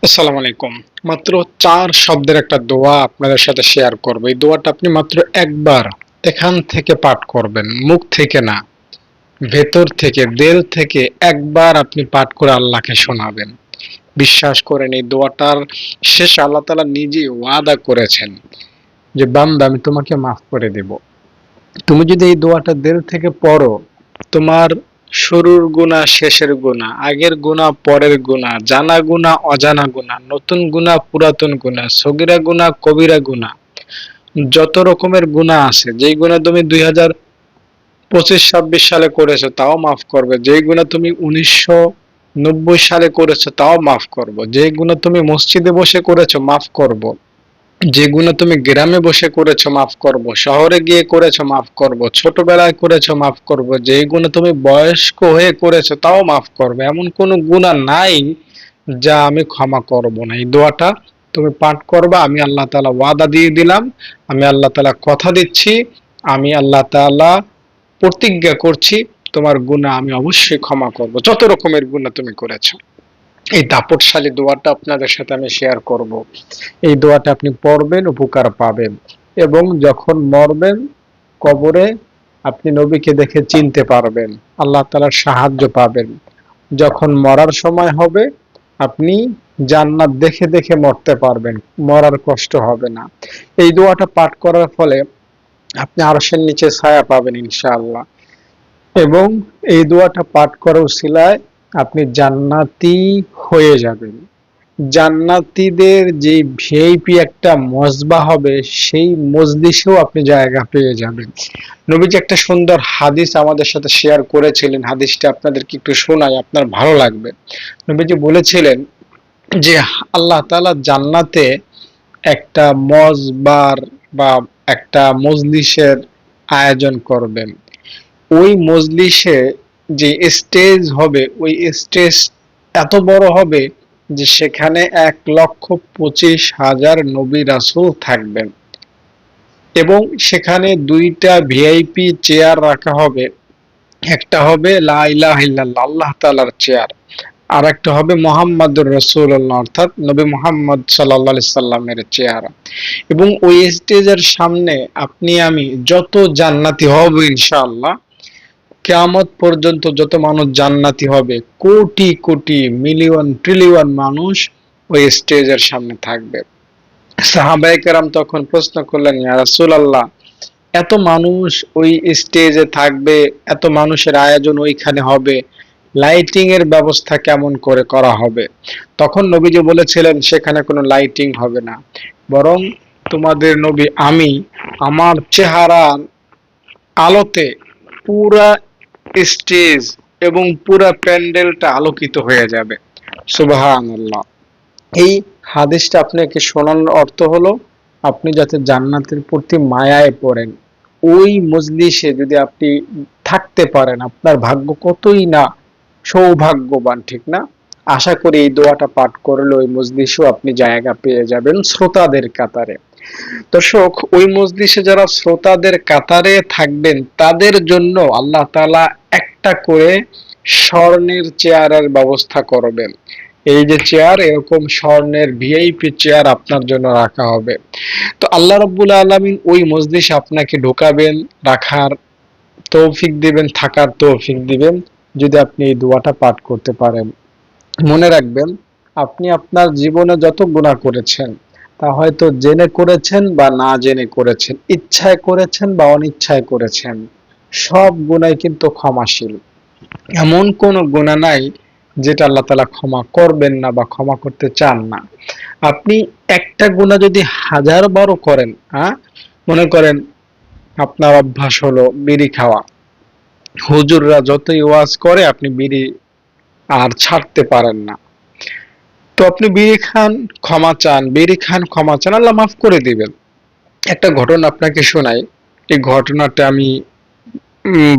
আসসালামু আলাইকুম। মাত্র ৪ শব্দের একটা দোয়া আপনাদের সাথে শেয়ার করব। এই দোয়াটা আপনি মাত্র একবার এখান থেকে পাঠ করবেন। মুখ থেকে না, ভেতর থেকে, দিল থেকে একবার আপনি পাঠ করে আল্লাহকে শোনাবেন। বিশ্বাস করেন এই দোয়াটার শেষে আল্লাহ তাআলা নিজেই ওয়াদা করেছেন যে, বান্দা আমি তোমাকে মাফ করে দেব। তুমি যদি এই দোয়াটা দিল থেকে পড়ো, তোমার শুরুর গুনাহ, শেষের গুনাহ, আগের গুনাহ, পরের গুনাহ, জানা গুনাহ, অজানা গুনাহ, নতুন গুনাহ, পুরাতন গুনাহ, সগীরা গুনাহ, কবিরা গুনাহ, যত রকমের গুনাহ আছে, যেই গুনাহ তুমি 2025-26 সালে করেছো তাও মাফ করবে, যেই গুনাহ তুমি 1990 সালে করেছো তাও মাফ করব, যেই গুনাহ তুমি মসজিদে বসে করেছো মাফ করব, যেগুলো তুমি গ্রামে বসে করেছো মাফ করব, শহরে গিয়ে করেছো মাফ করব, ছোটবেলায় করেছো মাফ করব, যেগুলো তুমি বয়স্ক হয়ে করেছো তাও মাফ করব। এমন কোনো গুনাহ নাই যা আমি ক্ষমা করব না। এই দোয়াটা তুমি পাঠ করবা, আমি আল্লাহ তাআলা ওয়াদা দিয়ে দিলাম, আমি আল্লাহ তাআলা কথা দিচ্ছি, আমি আল্লাহ তাআলা প্রতিজ্ঞা করছি, তোমার গুনাহ আমি অবশ্যই ক্ষমা করব, যত রকমের গুনাহ তুমি করেছো। এই দাপটশালী দোয়াটা আপনাদের সাথে আমি শেয়ার করব। এই দোয়াটা আপনি পড়বেন, উপকার পাবেন, এবং যখন মরবেন কবরে আপনি নবীকে দেখে চিনতে পারবেন, আল্লাহ তাআলার সাহায্য পাবেন। যখন মরার সময় হবে আপনি জান্নাত দেখে দেখে মরতে পারবেন, মরার কষ্ট হবে না। এই দোয়াটা পাঠ করার ফলে আপনি আরশের নিচে ছায়া পাবেন ইনশাআল্লাহ। এবং এই দোয়াটা পাঠ করার উসিলায় আপনি জান্নাতি হয়ে যাবেন। জান্নাতীদের যে ভিআইপি একটা মজবা হবে, সেই মজলিসেও আপনি জায়গা পেয়ে যাবেন। নবীজি একটা সুন্দর হাদিস আমাদের সাথে শেয়ার করেছিলেন, হাদিসটা আপনাদেরকে একটু শোনাই, আপনার ভালো লাগবে। নবীজি বলেছিলেন যে আল্লাহ তাআলা জান্নাতে একটা মজবার বা একটা মজলিসের আয়োজন করবেন। ওই মজলিসে যে স্টেজ হবে, ওই স্টেজ এত বড় হবে যে সেখানে 1,25,000 নবী রাসূল থাকবেন, এবং সেখানে দুইটা ভিআইপি চেয়ার রাখা হবে। একটা হবে লা ইলাহা ইল্লাল্লাহ, আল্লাহ তাআলার চেয়ার, আর একটা হবে মুহাম্মাদুর রাসূলুল্লাহ, অর্থাৎ নবী মুহাম্মদ সাল্লাল্লাহু আলাইহি সাল্লামের চেয়ার। এবং ওই স্টেজের সামনে আপনি আমি যত জান্নাতি হব ইনশাআল্লাহ, কিয়ামত পর্যন্ত যত মানুষ জান্নাতি হবে, কোটি কোটি মিলিয়ন ট্রিলিয়ন মানুষ ওই স্টেজের সামনে থাকবে। সাহাবায়ে কেরাম তখন প্রশ্ন করলেন, ইয়া রাসূলুল্লাহ, এত মানুষ ওই স্টেজে থাকবে, এত মানুষের আয়োজন ওইখানে হবে, লাইটিং এর ব্যবস্থা কেমন করে করা হবে? তখন নবীজি বলেছিলেন, সেখানে কোনো লাইটিং হবে না, বরং তোমাদের নবী আমি আমার চেহারার আলোতে পুরা স্টেজ এবং পুরা প্যান্ডেলটা আলোকিত হয়ে যাবে। সুবহানাল্লাহ। এই হাদিসটা আপনাকে শোনানোর অর্থ হলো, আপনি যাতে জান্নাতের প্রতি মায়ায় পড়েন, ওই মজলিসে যদি আপনি থাকতে পারেন, আপনার ভাগ্য কতই না সৌভাগ্যবান, ঠিক না? আশা করি এই দোয়াটা পাঠ করলে ওই মজলিসেও আপনি জায়গা পেয়ে যাবেন শ্রোতাদের কাতারে। দর্শক, ওই মজলিসে যারা শ্রোতাদের কাতারে থাকবেন তাদের জন্য আল্লাহ তাআলা একটা করে স্বর্ণের চেয়ারের ব্যবস্থা করবেন। এই যে চেয়ার, এরকম স্বর্ণের ভিআইপি চেয়ার আপনার জন্য রাখা হবে। তো আল্লাহ রাব্বুল আলামিন ওই মজলিসে আপনাকে ঢোকাবেন, রাখার তৌফিক দিবেন, থাকার তৌফিক দিবেন, যদি আপনি এই দোয়াটা পাঠ করতে পারেন। মনে রাখবেন, আপনি আপনার জীবনে যত গুনাহ করেছেন, তা হয়তো জেনে করেছেন বা না জেনে করেছেন, ইচ্ছায় করেছেন বা অনিচ্ছায় করেছেন, সব গুনাহ কিন্তু ক্ষমাশীল। এমন কোনো গুনাহ নাই যেটা আল্লাহ তাআলা ক্ষমা করবেন না বা ক্ষমা করতে চান না। আপনি একটা গুনাহ যদি 1000 বারও করেন, মনে করেন আপনার অভ্যাস হলো বিড়ি খাওয়া, হুজুররা যতই ওয়াজ করে আপনি বিড়ি আর ছাড়তে পারেন না, তো আপনি বিড়ি খান, ক্ষমা চান, বিড়ি খান, ক্ষমা চান, আল্লাহ মাফ করে দিবেন। একটা ঘটনা আপনাকে শোনাই। এই ঘটনাটা আমি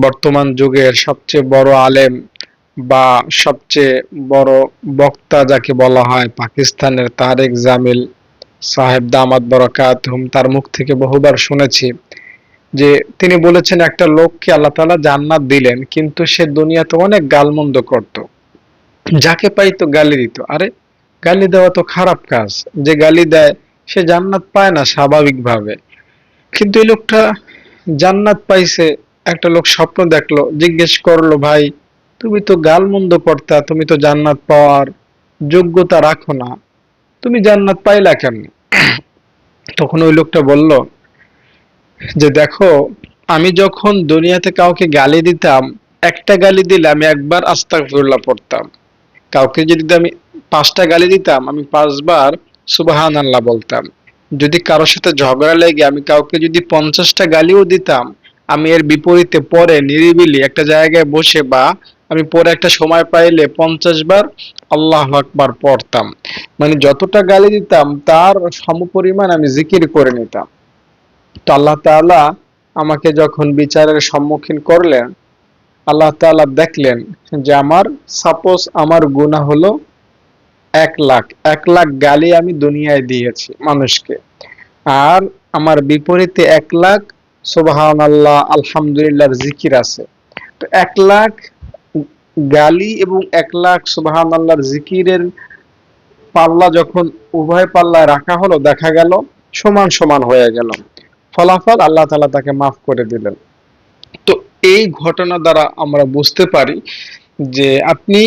বর্তমান যুগের সবচেয়ে বড় আলেম বা সবচেয়ে বড় বক্তা যাকে বলা হয়, পাকিস্তানের তারেক জামিল সাহেব দামাত বরকাতুহুম, তার মুখ থেকে বহুবার শুনেছি যে তিনি বলেছেন, একটা লোককে আল্লাহ তাআলা জান্নাত দিলেন, কিন্তু সে দুনিয়াতে অনেক গালমন্দ করত, যাকে পাইতো গালি দিত। আরে গালি দেওয়া তো খারাপ কাজ। যে গালি দেয় সে জান্নাত পায় না স্বাভাবিকভাবে। কিন্তু এই লোকটা জান্নাত পাইছে। একটা লোক স্বপ্ন দেখলো, জিজ্ঞেস করলো, ভাই তুমি তো গালমন্দ করতা, তুমি তো জান্নাত পাওয়ার যোগ্যতা রাখো না, তুমি জান্নাত পাইলা কেমনে? তখন ওই লোকটা বলল যে দেখো, আমি যখন দুনিয়াতে কাউকে গালি দিতাম, একটা গালি দিলে আমি একবার আস্তাগফিরুল্লাহ পড়তাম। কাউকে যদি আমি ৫টা গালি দিতাম, আমি ৫ বার সুবহানাল্লাহ বলতাম। যদি কারোর সাথে ঝগড়া লেগে আমি কাউকে যদি ৫০টা গালিও দিতাম, আমি এর বিপরীতে পরে নিরিবিলি একটা জায়গায় বসে বা আমি পরে একটা সময় পাইলে ৫০ বার আল্লাহু আকবার পড়তাম। মানে যতটা গালি দিতাম তার সমপরিমাণ আমি জিকির করে নিতাম। তো আল্লাহ তাআলা আমাকে যখন বিচারের সম্মুখীন করলেন, আল্লাহ তাআলা দেখলেন যে আমার, সাপোজ আমার গুনাহ হলো ১ লাখ, ১ লাখ গালি আমি দুনিয়ায় দিয়েছি মানুষকে। আর আমার বিপরীতে ১ লাখ সুবহানাল্লাহ আলহামদুলিল্লাহর জিকির আছে। তো ১ লাখ গালি এবং ১ লাখ সুবহানাল্লাহর জিকিরের পাল্লা যখন উভয় পাল্লায় রাখা হলো, দেখা গেল সমান সমান হয়ে গেল। ফলাফল আল্লাহ তাআলা তাকে মাফ করে দিলেন। তো এই ঘটনা দ্বারা আমরা বুঝতে পারি যে আপনি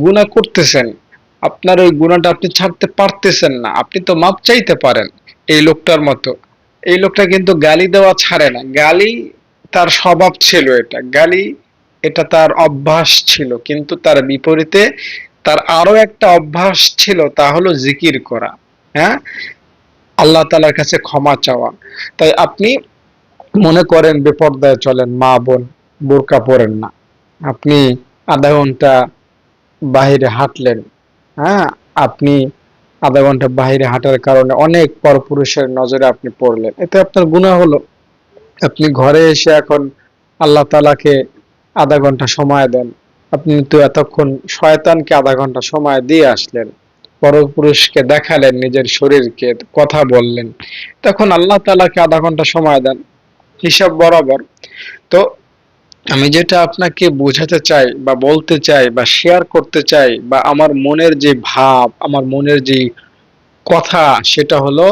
গুনাহ করতেছেন, আপনার ওই গুনাহটা আপনি ছাড়তে পারতেছেন না, আপনি তো মাপ চাইতে পারেন এই লোকটার মতো। এই লোকটা কিন্তু গালি দেওয়া ছাড়ে না, গালি তার স্বভাব ছিল, এটা গালি, এটা তার অভ্যাস ছিল। কিন্তু তার বিপরীতে তার আরো একটা অভ্যাস ছিল, তা হলো জিকির করা। হ্যাঁ, আল্লাহ তাআলার কাছে ক্ষমা চাওয়া। তাই আপনি মনে করেন বেপরদায় চলেন, মা বোন বোরকা পরেন না, আপনি আধা ঘন্টা বাহিরে হাঁটলেন, হ্যাঁ, আপনি আধা ঘন্টা বাহিরে হাঁটার কারণে অনেক পরপুরুষের নজরে আপনি পড়লেন, এতে আপনার গুনাহ হলো। আপনি ঘরে এসে এখন আল্লাহ তাআলাকে আধা ঘন্টা সময় দেন, আপনি তো এতক্ষণ শয়তানকে আধা ঘন্টা সময় দিয়ে আসলেন, পরপুরুষকে দেখালেন নিজের শরীরকে, কথা বললেন, তখন আল্লাহ তাআলাকে আধা ঘন্টা সময় দেন হিসাব বরাবর। তো আমি যেটা আপনাকে বোঝাতে চাই বা বলতে চাই বা শেয়ার করতে চাই, বা আমার মনের যে ভাব, আমার মনের যে কথা, সেটা হলো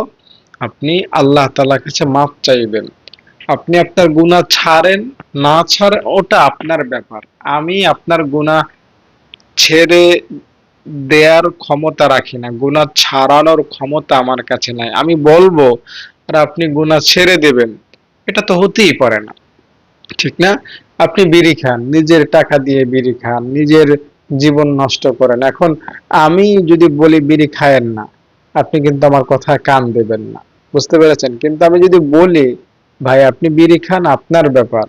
আপনি আল্লাহ তাআলার কাছে মাফ চাইবেন। আপনি আপনার গুনাহ ছাড়েন না ছাড়েন ওটা আপনার ব্যাপার। আমি আপনার গুনাহ ছেড়ে দেয়ার ক্ষমতা রাখি না, গুনাহ ছাড়ানোর ক্ষমতা আমার কাছে নাই। আমি বলবো আর আপনি গুনাহ ছেড়ে দেবেন, এটা তো হতেই পারে না, ঠিক না? আপনি বিড়ি খান, নিজের টাকা দিয়ে বিড়ি খান, নিজের জীবন নষ্ট করেন। এখন আমি যদি বলি বিড়ি খায়েন না, আপনি কিন্তু আমার কথায় কান দেবেন না, বুঝতে পেরেছেন? কিন্তু আমি যদি বলি ভাই আপনি বিড়ি খান, আপনার ব্যাপার,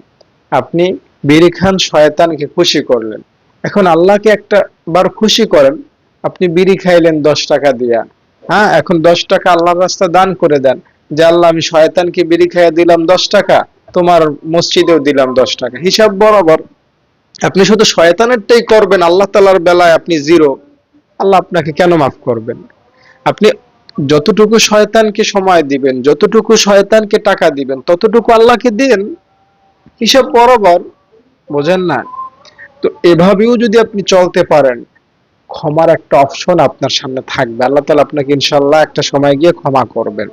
আপনি বিড়ি খান, শয়তানকে খুশি করলেন। এখন আল্লাহকে একটা বার খুশি করেন, আপনি বিড়ি খাইলেন ১০ টাকা দিয়া, হ্যাঁ, এখন ১০ টাকা আল্লাহর রাস্তায় দান করে দেন, যে আল্লাহ আমি শয়তানকে বিড়ি খাইয়া দিলাম ১০ টাকা, তোমার মসজিদেও দিলাম ১০ টাকা, হিসাব বরাবর। আপনি শুধু শয়তানেরটাই করবেন, আল্লাহ তাআলার বেলায় আপনি জিরো, আল্লাহ আপনাকে কেন মাফ করবেন? আপনি যতটুকু শয়তানকে সময় দিবেন, যতটুকু শয়তানকে টাকা দিবেন, ততটুকু আল্লাহকে দিন, হিসাব বরাবর। বোঝেন না? তো এভাবেও যদি আপনি চলতে পারেন, ক্ষমার একটা অপশন আপনার সামনে থাকবে, আল্লাহ তাআলা আপনাকে ইনশাআল্লাহ একটা সময় গিয়ে ক্ষমা করবেন।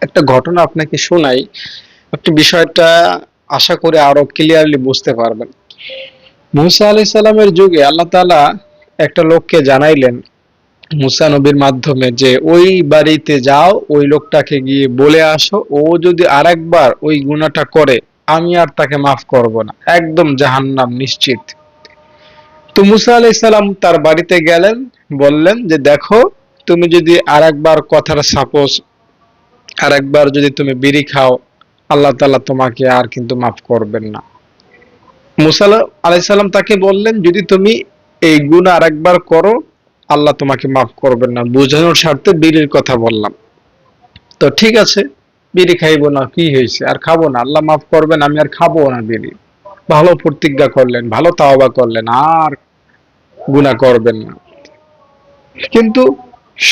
একটা ঘটনা আপনাকে শোনাই, আপনি বিষয়টা আশা করি আরো ক্লিয়ারলি বুঝতে পারবেন। মুসা আলাইহিস সালামের যুগে আল্লাহ তাআলা একটা লোককে জানাইলেন মুসা নবীর মাধ্যমে যে ওই বাড়িতে যাও, ওই লোকটাকে গিয়ে বলে আসো, ও যদি আরেকবার ওই গুনাহটা করে আমি আর তাকে মাফ করব না, একদম জাহান্নাম নিশ্চিত। তো মুসা আলাইহিস সালাম তার বাড়িতে গেলেন, বললেন যে দেখো, তুমি যদি আরেকবার কথার সাপোজ আরেকবার যদি তুমি বিড়ি খাও, আল্লাহ তাআলা তোমাকে আর কিন্তু মাফ করবেন না। মুসা আলাইহিস সালাম তাকে বললেন যদি তুমি এই গুনাহ আরেকবার করো, আল্লাহ তোমাকে মাফ করবেন না। বোঝানোর স্বার্থে বিড়ির কথা বললাম। তো ঠিক আছে, বিড়ি খাইবো না, কি হয়েছে, আর খাবো না, আল্লাহ মাফ করবেন, আমি আর খাবো না বিড়ি। ভালো প্রতিজ্ঞা করলেন, ভালো তাওবা করলেন, আর গুনাহ করবেন না। কিন্তু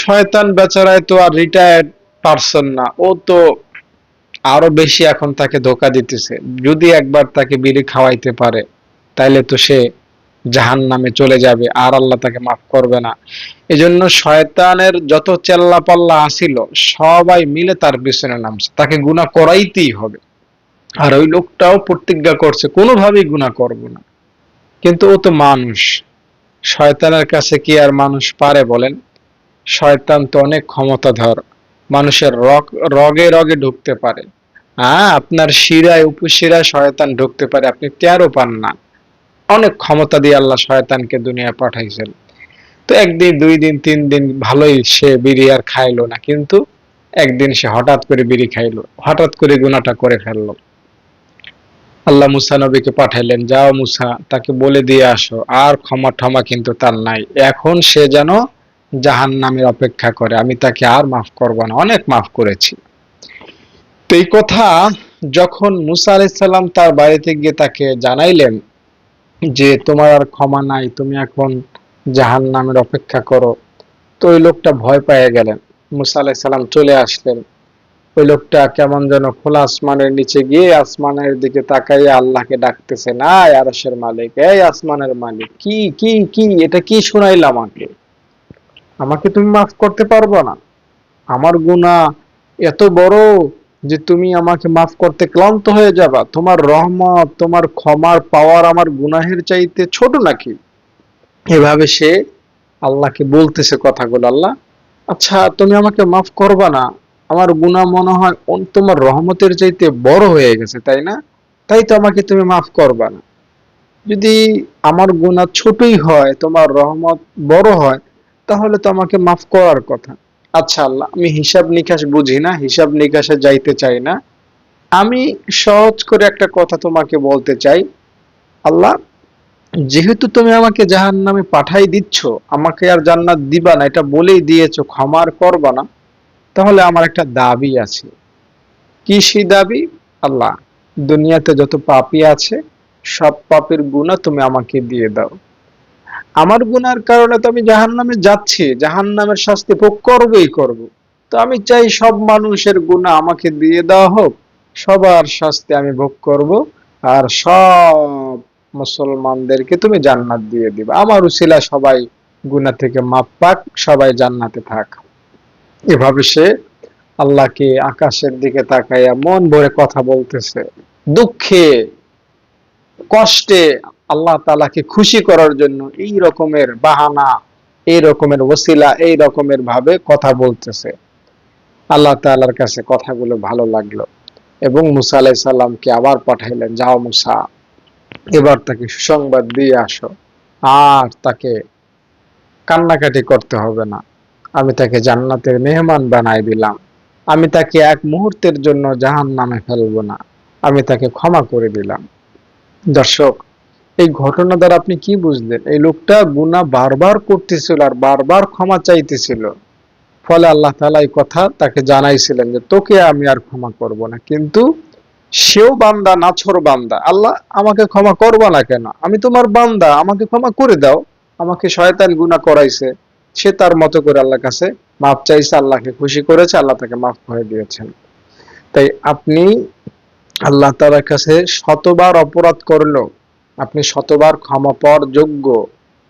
শয়তান বেচারায় তো আর রিটায়ার্ড পারসন না, ও তো আরো বেশি এখন তাকে ধোঁকা দিতেছে। যদি একবার তাকে বিড়ি খাওয়াইতে পারে, তাইলে তো সে জাহান্নামে চলে যাবে, আর আল্লাহ তাকে মাফ করবে না। এজন্য শয়তানের যত চেল্লাপাল্লা আসিল সবাই মিলে তার পিছনে নামছে, তাকে গুনাহ করাইতেই হবে। আর ওই লোকটাও প্রতিজ্ঞা করছে কোনোভাবেই গুনাহ করব না। কিন্তু ও তো মানুষ, শয়তানের কাছে কি আর মানুষ পারে বলেন? শয়তান তো অনেক ক্ষমতাধর, মানুষের রগে রগে ঢুকতে পারে। হ্যাঁ, আপনার শিরায় উপশিরায় শয়তান ঢুকতে পারে, আপনি টেরও পান না। অনেক ক্ষমতা দিয়ে আল্লাহ শয়তানকে দুনিয়ায় পাঠাইছেন। তো একদিন, 2 দিন, 3 দিন ভালোই সে বিড়ি আর খাইলো না, কিন্তু একদিন সে হঠাৎ করে বিড়ি খাইলো, হঠাৎ করে গুনাহটা করে ফেললো। আল্লাহ মুসা নবীকে পাঠাইলেন, যাও মুসা, তাকে বলে দিয়ে আসো, আর ক্ষমা টমা কিন্তু তার নাই, এখন সে যেন জাহান্নামের অপেক্ষা করে, আমি তাকে আর মাফ করব না, অনেক মাফ করেছি। তো এই কথা যখন মুসা আলাইহিস সালাম তার বাড়িতে গিয়ে তাকে জানাইলেন যে তোমার আর ক্ষমা নাই, তুমি এখন জাহান্নামের অপেক্ষা করো, তো ওই লোকটা ভয় পেয়ে গেলেন। মুসা আলাইহিস সালাম চলে আসলেন। ওই লোকটা কেমন যেন খোলা আসমানের নিচে গিয়ে আসমানের দিকে তাকাইয়ে আল্লাহকে ডাকতেছে, না আরশের মালিক, এই আসমানের মালিক, কি কি কি এটা কি শুনাইলা আমাকে? আমাকে তুমি মাফ করতে পারবো না? আমার গুনাহ এত বড় যে তুমি আমাকে মাফ করতে ক্লান্ত হয়ে যাবা? তোমার রহমত, তোমার ক্ষমার পাওয়ার আমার গুনাহের চাইতে ছোট নাকি? এভাবে সে আল্লাহকে বলতেছে কথাগুলো। আল্লাহ, আচ্ছা তুমি আমাকে মাফ করবা না? আমার গুনাহ মনে হয় তোমার রহমতের চাইতে বড় হয়ে গেছে, তাই না? তাই তো আমাকে তুমি মাফ করবা না। যদি আমার গুনাহ ছোটই হয়, তোমার রহমত বড় হয়, তাহলে তো আমাকে মাফ করার কথা। আচ্ছা আল্লাহ, আমি হিসাব নিকাশ বুঝি না, হিসাব নিকাশে যাইতে চাই না। আমি সহজ করে একটা কথা তোমাকে বলতে চাই। আল্লাহ, যেহেতু তুমি আমাকে জাহান্নামে পাঠাই দিচ্ছ, আমাকে আর জান্নাত দিবা না এটা বলেই দিয়েছো, ক্ষমা আর করবা না, তাহলে আমার একটা দাবি আছে। কি সেই দাবি? আল্লাহ, দুনিয়াতে যত পাপী আছে সব পাপের গুনাহ তুমি আমাকে দিয়ে দাও। আমার গুনার কারণে তো আমি জাহান্নামে যাচ্ছি, জাহান্নামের শাস্তি ভোগ করবই করব। তো আমি চাই সব মানুষের গুনাহ আমাকে দিয়ে দেওয়া হোক, সবার শাস্তি আমি ভোগ করব, আর সব মুসলমানদেরকে তুমি জান্নাত দিয়ে দিবা, আমার উসিলা সবাই গুনাহ থেকে মাপ পাক, সবাই জান্নাতে থাক। এভাবে সে আল্লাহকে আকাশের দিকে তাকাইয়া মন ভরে কথা বলতেছে, দুঃখে কষ্টে আল্লাহ তাআলাকে খুশি করার জন্য এই রকমের বাহানা, এই রকমের ওসিলা, এই রকমের ভাবে কথা বলতেছে। আল্লাহ তাআলার কাছে কথাগুলো ভালো লাগলো এবং মুসা আলাইহিস সালামকে আবার পাঠাইলেন, যাও মুসা, এবার তাকে সুসংবাদ দিয়ে আসো, আর তাকে কান্নাকাটি করতে হবে না, আমি তাকে জান্নাতের মেহমান বানাই দিলাম, আমি তাকে এক মুহূর্তের জন্য জাহান্নামে ফেলবো না, আমি তাকে ক্ষমা করে দিলাম। দর্শক, এই ঘটনা দ্বারা আপনি কি বুঝলেন? এই লোকটা গুনাহ বারবার করতেছিল আর বারবার ক্ষমা চাইতেছিল, ফলে আল্লাহ তাআলা এই কথা তাকে জানাইছিলেন যে তোকে আমি আর ক্ষমা করব না। কিন্তু সেও বান্দা, নাছর বান্দা, আল্লাহ আমাকে ক্ষমা করবা না কেন? আমি তোমার বান্দা, আমাকে ক্ষমা করে দাও। আমাকে শয়তান গুনাহ করাইছে, সে তার মতো করে আল্লাহর কাছে মাপ চাইছে, আল্লাহকে খুশি করেছে, আল্লাহ তাকে মাফ করে দিয়েছেন। তাই আপনি আল্লাহ তাআলার কাছে শতবার অপরাধ করলেও আপনি শতবার ক্ষমা পাওয়ার যোগ্য,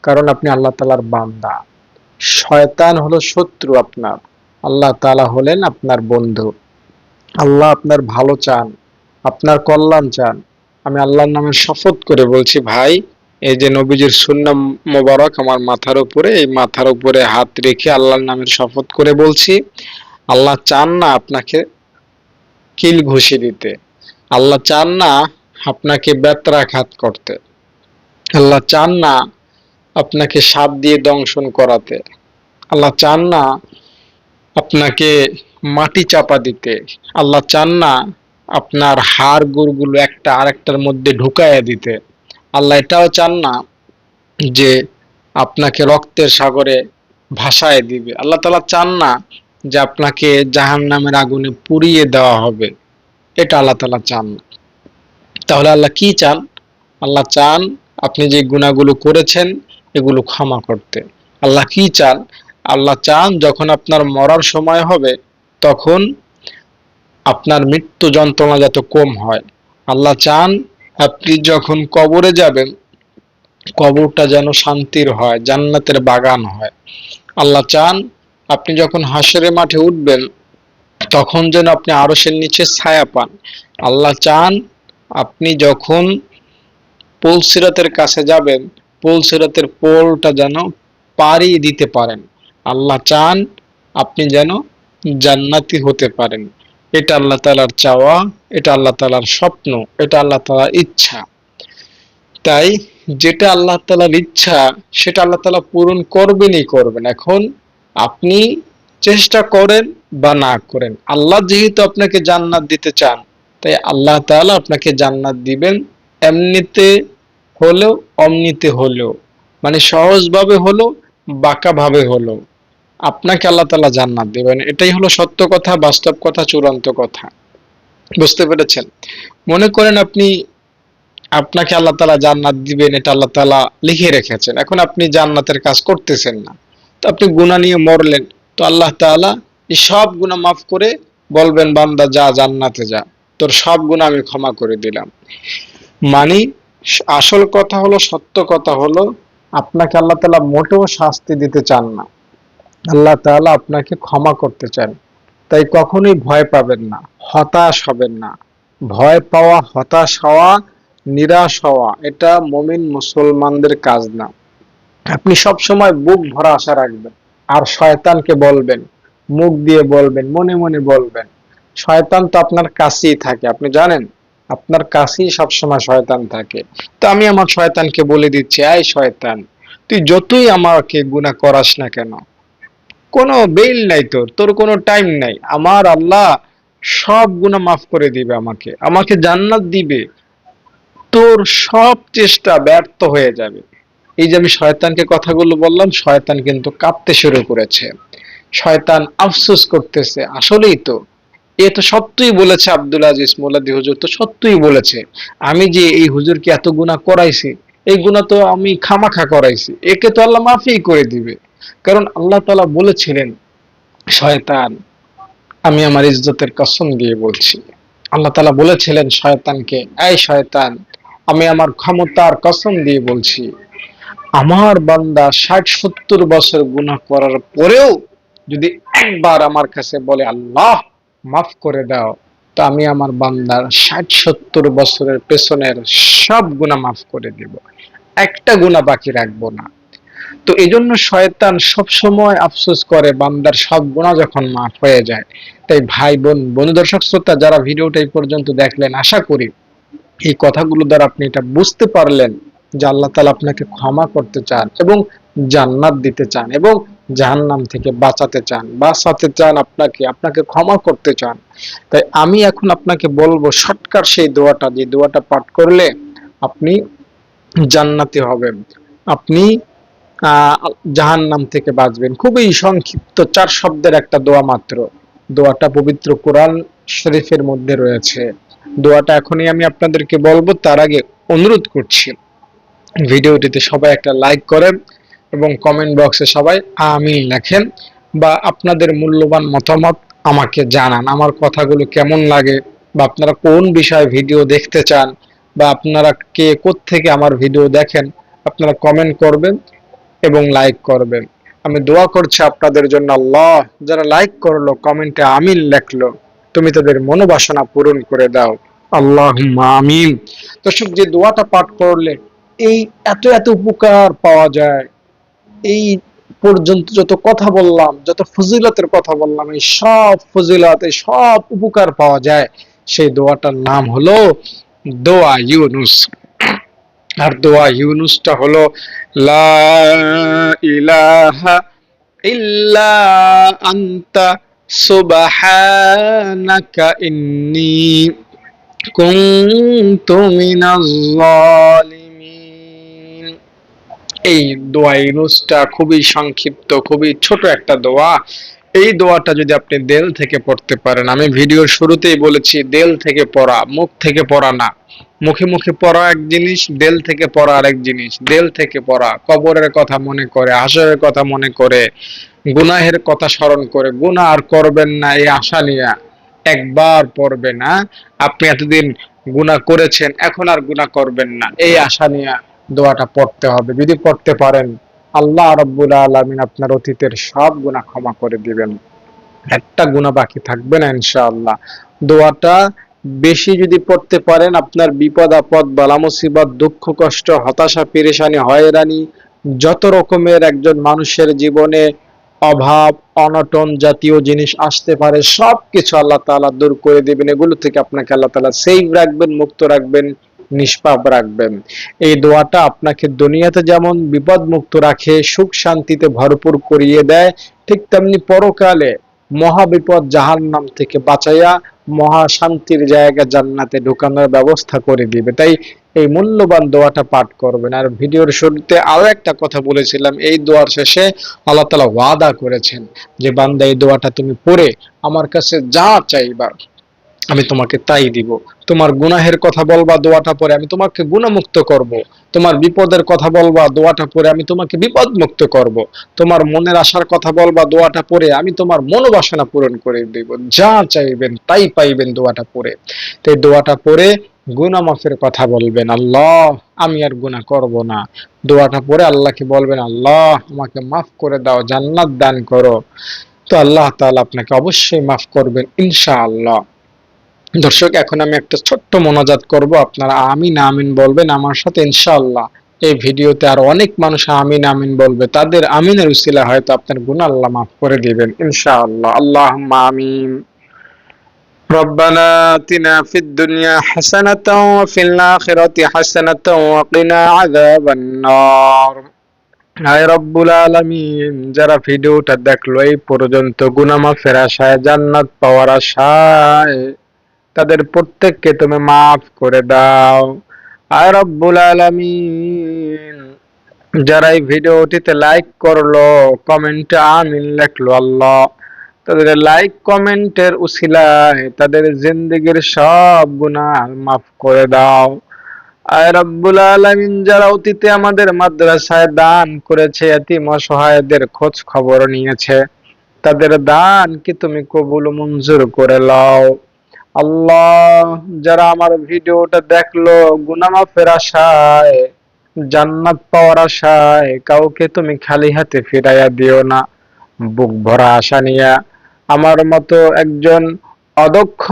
কারণ আপনি আল্লাহ তাআলার বান্দা। শয়তান হলো শত্রু আপনার, আল্লাহ তাআলা হলেন আপনার বন্ধু। আল্লাহ আপনার ভালো চান, আপনার কল্যাণ চান। আমি আল্লাহর নামে শপথ করে বলছি ভাই, এই যে নবীজির সুন্নাহ মোবারক আমার মাথার উপরে, এই মাথার উপরে হাত রেখে আল্লাহর নামের শপথ করে বলছি, আল্লাহ চান না আপনাকে কিল ঘুষি দিতে, আল্লাহ চান না আপনাকে বেত্রাঘাত করতে, আল্লাহ চান না আপনাকে সাপ দিয়ে দংশন করাতে, আল্লাহ চান না আপনাকে মাটি চাপা দিতে, আল্লাহ চান না আপনার হাড় গুড়গুলো একটা আরেকটার মধ্যে ঢুকাইয়া দিতে, আল্লাহ এটাও চান না যে আপনাকে রক্তের সাগরে ভাসায় দিবে, আল্লাহ তাআলা চান না যে আপনাকে জাহান্নামের আগুনে পুড়িয়ে দেওয়া হবে, এটা আল্লাহ তাআলা চান না। তাহলে আল্লাহ কি চান? আল্লাহ চান আপনি যে গুনাহগুলো করেছেন এগুলো ক্ষমা করতে। আল্লাহ কি চান? আল্লাহ চান যখন আপনার মরার সময় হবে তখন আপনার মৃত্যু যন্ত্রণা যাতে কম হয়। আল্লাহ চান আপনি যখন কবরে যাবেন কবরটা যেন শান্তির হয়, জান্নাতের বাগান হয়। আল্লাহ চান আপনি যখন হাসরের মাঠে উঠবেন তখন যেন আপনি আরশের নিচে ছায়া পান। আল্লাহ চান আপনি যখন পুলসিরাতের কাছে যাবেন, পুলসিরাতের পোলটা যেন পাড়ি দিতে পারেন। আল্লাহ চান আপনি যেন জান্নাতি হতে পারেন। এটা আল্লাহ তাআলার চাওয়া, এটা আল্লাহ তাআলার স্বপ্ন, এটা আল্লাহ তাআলার ইচ্ছা। তাই যেটা আল্লাহ তাআলার ইচ্ছা সেটা আল্লাহ তাআলা পূরণ করবেনই করবেন। এখন আপনি চেষ্টা করেন বা না করেন, আল্লাহ যেহেতু আপনাকে জান্নাত দিতে চান, তাই আল্লাহ তাআলা আপনাকে জান্নাত দিবেন, এমনিতে হলেও অমনিতে হলেও, মানে সহজভাবে হলো বাঁকাভাবে হলো আপনাকে আল্লাহ তাআলা জান্নাত দিবেন। এটাই হলো সত্য কথা, বাস্তব কথা, চূড়ান্ত কথা। বুঝতে পেরেছেন? মনে করেন আপনি, আপনাকে আল্লাহ তাআলা জান্নাত দিবেন এটা আল্লাহ তাআলা লিখে রেখেছেন, এখন আপনি জান্নাতের কাজ করতেছেন না, তো আপনি গুনাহ নিয়ে মরলেন, তো আল্লাহ তাআলা এই সব গুনাহ মাফ করে বলবেন বান্দা যা জান্নাতে যা, তোর সব গুনাহ আমি ক্ষমা করে দিলাম। মানে আসল কথা হলো, সত্য কথা হলো, আপনাকে আল্লাহ তাআলা মোটেও শাস্তি দিতে চান না, আল্লাহ তাআলা আপনাকে ক্ষমা করতে চান। তাই কখনোই ভয় পাবেন না, হতাশ হবেন না। ভয় পাওয়া, হতাশ হওয়া, নিরাশ হওয়া এটা মুমিন মুসলমানদের কাজ না। আপনি সব সময় বুক ভরা আশা রাখবেন আর শয়তানকে বলবেন, মুখ দিয়ে বলবেন, মনে মনে বলবেন। শয়তান তো আপনার কাছেই থাকে, আপনি জানেন আপনার কাছেই সবসময় শয়তান থাকে। তো আমি আমার শয়তানকে বলে দিচ্ছি, এই শয়তান, তুই যতই আমাকে গুনাহ করাস না কেন, কোনো বেইল নাই, তোর তোর কোনো টাইম নাই, আমার আল্লাহ সব গুনাহ মাফ করে দিবে, আমাকে আমাকে জান্নাত দিবে, তোর সব চেষ্টা ব্যর্থ হয়ে যাবে। এই যে আমি শয়তানকে কথাগুলো বললাম, শয়তান কিন্তু কাঁপতে শুরু করেছে, শয়তান আফসোস করতেছে, আসলেই তো এ তো সত্যই বলেছে, আব্দুল আজিজ মোলাদি হুজুর তো সত্যই বলেছে, আমি যে এই হুজুরকে এত গুনাহ করাইছি, এই গুনাহ তো আমি খামাখা করাইছি, একে তো আল্লাহ মাফই করে দিবে। কারণ আল্লাহ তাআলা বলেছিলেন, শয়তান, আমি আমার ইজ্জতের কসম দিয়ে বলছি, আল্লাহ তাআলা বলেছিলেন শয়তানকে, এই শয়তান, আমি আমার ক্ষমতার কসম দিয়ে বলছি, আমার বান্দা ৬০-৭০ বছর গুনাহ করার পরেও যদি একবার আমার কাছে বলে আল্লাহ মাফ করে দাও, তো আমি আমার বান্দার ৬০-৭০ বছরের পেছনের সব গুনাহ মাফ করে দেব, একটা গুনাহ বাকি রাখবো না। তো এই জন্য শয়তান সব সময় আফসোস করে বান্দার সব গুনাহ যখন মাফ হয়ে যায়। তাই ভাই বোন, বন্ধু, দর্শক শ্রোতা যারা ভিডিওটা এই পর্যন্ত দেখলেন, আশা করি এই কথাগুলো দ্বারা আপনি এটা বুঝতে পারলেন যে আল্লাহ তাআলা আপনাকে ক্ষমা করতে চান এবং জান্নাত দিতে চান এবং জাহান্নাম থেকে বাঁচাতে চান আপনাকে, আপনাকে ক্ষমা করতে চান। তাই আমি এখন আপনাকে বলবো শর্টকাট সেই দোয়াটা, যে দোয়াটা পাঠ করলে আপনি জান্নাতি হবেন, আপনি জাহান্নাম থেকে বাঁচবেন। খুবই সংক্ষিপ্ত ৪ শব্দের একটা দোয়া মাত্র। দোয়াটা পবিত্র কোরআন শরীফের মধ্যে রয়েছে। দোয়াটা এখনই আমি আপনাদেরকে বলবো, তার আগে অনুরোধ করছি ভিডিওটিতে সবাই একটা লাইক করেন এবং কমেন্ট বক্সে সবাই আমিন লেখেন, বা আপনাদের মূল্যবান মতামত আমাকে জানান, আমার কথাগুলো কেমন লাগে, বা আপনারা কোন বিষয়ে ভিডিও দেখতে চান, বা আপনারা কে কোত্থেকে আমার ভিডিও দেখেন, আপনারা কমেন্ট করবেন এবং লাইক করবেন। আমি দোয়া করছি আপনাদের জন্য, আল্লাহ যারা লাইক করলো, কমেন্টে আমিন লেখলো, তুমি তাদের মনোবাসনা পূরণ করে দাও, আল্লাহুম্মা আমিন। দর্শক, যে দোয়াটা পাঠ করলে এই এত এত উপকার পাওয়া যায়, এই পর্যন্ত যত কথা বললাম, যত ফজিলতের কথা বললাম, এই সব ফজিলত, এই সব উপকার পাওয়া যায়, সেই দোয়াটার নাম হলো দোয়া ইউনুস। আর দোয়া ইউনুসটা হলো, লা ইলাহা ইল্লা আনতা সুবহানাকা ইন্নী কুনতু মিনাজ জালিমিন। এই দোয়া ইউনুসটা খুবই সংক্ষিপ্ত, খুবই ছোট একটা দোয়া। এই দোয়াটা যদি আপনি দিল থেকে পড়তে পারেন, আমি ভিডিওর শুরুতেই বলেছি দিল থেকে পড়া, মুখ থেকে পড়া না। মুখে মুখে পড়া এক জিনিস, দিল থেকে পড়া আরেক জিনিস। দিল থেকে পড়া, কবরের কথা মনে করে, হাসরের কথা মনে করে, গুনাহের কথা স্মরণ করে, গুনাহ আর করবেন না এই আশা নিয়ে একবার পড়বেন না। আপনি এতদিন গুনাহ করেছেন, এখন আর গুনাহ করবেন না এই আশা নিয়ে দোয়াটা পড়তে হবে। যদি পড়তে পারেন, আল্লাহ রাব্বুল আলামিন আপনার অতীতের সব গুনাহ ক্ষমা করে দিবেন। একটা গুনাহ বাকি থাকবে না ইনশাআল্লাহ। দোয়াটা বেশি যদি পড়তে পারেন, আপনার বিপদ আপদ, বালা মুসিবত, দুঃখ কষ্ট, হতাশা, পেরেশানি, হয়রানি, যত রকমের একজন মানুষের জীবনে অভাব অনটন জাতীয় জিনিস আসতে পারে, সবকিছু আল্লাহ তাআলা দূর করে দিবেন। এগুলো থেকে আপনাকে আল্লাহ তাআলা সেভ রাখবেন, মুক্ত রাখবেন, নিষ্পাপ রাখবেন। এই দোয়াটা আপনাকে দুনিয়াতে যেমন বিপদ মুক্ত রাখে, সুখ শান্তিতে ভরপুর করিয়ে দেয়, ঠিক তেমনি পরকালে মহা বিপদ জাহান্নাম থেকে বাঁচাইয়া মহা শান্তির জায়গা জান্নাতে ঢোকানোর ব্যবস্থা করে দিবে। তাই এই মূল্যবান দোয়াটা পাঠ করবেন। আর ভিডিওর শুরুতে আরো একটা কথা বলেছিলাম, এই দোয়ার শেষে আল্লাহ তাআলা ওয়াদা করেছেন যে বান্দা এই দোয়াটা তুমি পড়ে আমার কাছে যা চাইবা আমি তোমাকে তাই দিব। তোমার গুনাহের কথা বলবা দোয়াটা পরে, আমি তোমাকে গুনাহমুক্ত করব। তোমার বিপদের কথা বলবা দোয়াটা পরে, আমি তোমাকে বিপদ মুক্ত করব। তোমার মনের আশার কথা বলবা দোয়াটা পরে, আমি তোমার মনোবাসনা পূরণ করে দেব। যা চাইবেন তাই পাইবেন দোয়াটা পরে। তো এই দোয়াটা পরে গুনাহ মাফের কথা বলবেন, আল্লাহ আমি আর গুনাহ করব না। দোয়াটা পরে আল্লাহকে বলবেন, আল্লাহ আমাকে মাফ করে দাও, জান্নাত দান করো। তো আল্লাহ তাআলা আপনাকে অবশ্যই মাফ করবেন ইনশাআল্লাহ। দর্শক, এখন আমি একটা ছোট্ট মোনাজাত করব, আপনারা আমিন আমিন বলবেন আমার সাথে ইনশাআল্লাহ। এই ভিডিওতে আর অনেক মানুষ আমিন আমিন বলবে, তাদের আমিনের উসিলা হয়তো আপনার গুনাহ আল্লাহ মাফ করে দিবেন ইনশাআল্লাহ। আল্লাহুম্মা আমিন। ربنا آتنا في الدنيا حسنة وفي الآخرة حسنة وقنا عذاب النار। হায় রব্বুল আলামিন, যারা ভিডিওটা দেখলো এই পর্যন্ত গুনাহ মাফের আশায়, জান্নাত পাওয়ার আশায়, তাদের প্রত্যেককে তুমি মাফ করে দাও। আয় রব্বুল আলামিন, যারা এই ভিডিওটিতে লাইক করলো, কমেন্টে আমিন লিখলো, আল্লাহ তাদের লাইক কমেন্টের উসিলায় তাদের জিন্দেগীর সব গুনাহ মাফ করে দাও। আয় রব্বুল আলামিন, যারা অতীতে আমাদের মাদ্রাসায় দান করেছে, এতিম অসহায়দের খোঁজ খবর নিয়েছে, তাদের দান কি তুমি কবুল মঞ্জুর করে লও। আল্লাহ, যারা আমার ভিডিওটা দেখলো গুনাহ মাফের আশায়, জান্নাত পাওয়ার আশায়, কাউকে তুমি খালি হাতে ফিরাইয়া দিও না। বুক ভরা আশা নিয়া আমার মতো একজন অদক্ষ,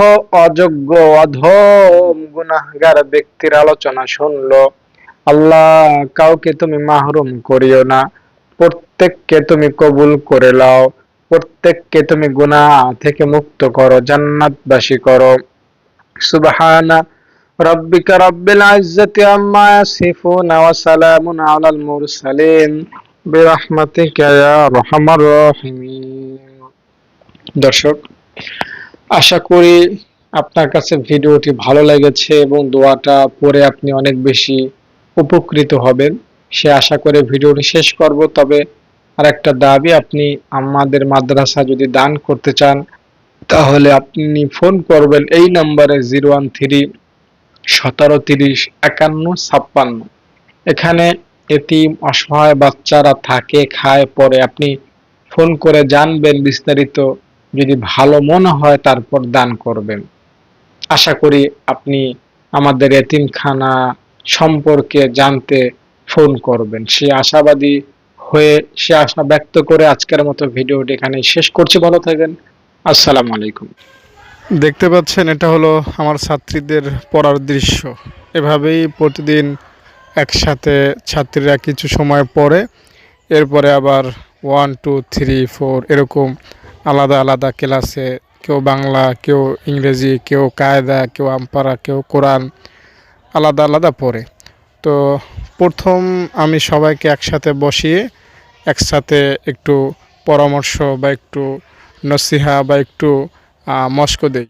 অযোগ্য, অধম গুনাহগার ব্যক্তির আলোচনা শুনলো, আল্লাহ কাউকে তুমি মাহরুম করিও না। প্রত্যেককে তুমি কবুল করে লও, প্রত্যেককে তুমি গুনাহ থেকে মুক্ত করো, জান্নাতবাসী করো। সুবহানা রাব্বিকা রাব্বিল ইজ্জাতি আম্মা ইয়াসিফুন ওয়া সালামুন আলাল মুরসালিন বিরহমাতিকা ইয়া আরহামার রাহিমিন। দর্শক, আশা করি আপনার কাছে ভিডিওটি ভালো লেগেছে এবং দোয়াটা পড়ে আপনি অনেক বেশি উপকৃত হবেন সে আশা করে ভিডিওটি শেষ করব। তবে আরেকটা দাবি, আপনি আমাদের মাদ্রাসা যদি দান করতে চান তাহলে আপনি ফোন করবেন এই নাম্বারে 013-1730-5156। এখানে এতিম অসহায় বাচ্চারা থাকে, খায়, পড়ে। আপনি ফোন করে জানবেন বিস্তারিত, যদি ভালো মনে হয় তারপর দান করবেন। আশা করি আপনি আমাদের এতিমখানা সম্পর্কে জানতে ফোন করবেন। সে আশাবাদী হয়ে, সে আশা ব্যক্ত করে আজকের মতো ভিডিওটি এখানে শেষ করছি। ভালো থাকবেন। আসসালামু আলাইকুম। দেখতে পাচ্ছেন, এটা হলো আমার ছাত্রীদের পড়ার দৃশ্য। এভাবেই প্রতিদিন একসাথে ছাত্রীরা কিছু সময় পড়ে, এরপরে আবার 1 2 3 4 এরকম আলাদা আলাদা ক্লাসে, কেউ বাংলা, কেউ ইংরেজি, কেউ কায়দা, কেউ আমপারা, কেউ কোরআন, আলাদা আলাদা পড়ে। তো প্রথম আমি সবাইকে একসাথে বসিয়ে একসাথে একটু পরামর্শ বা একটু নসিহা বা একটু মশক দেই।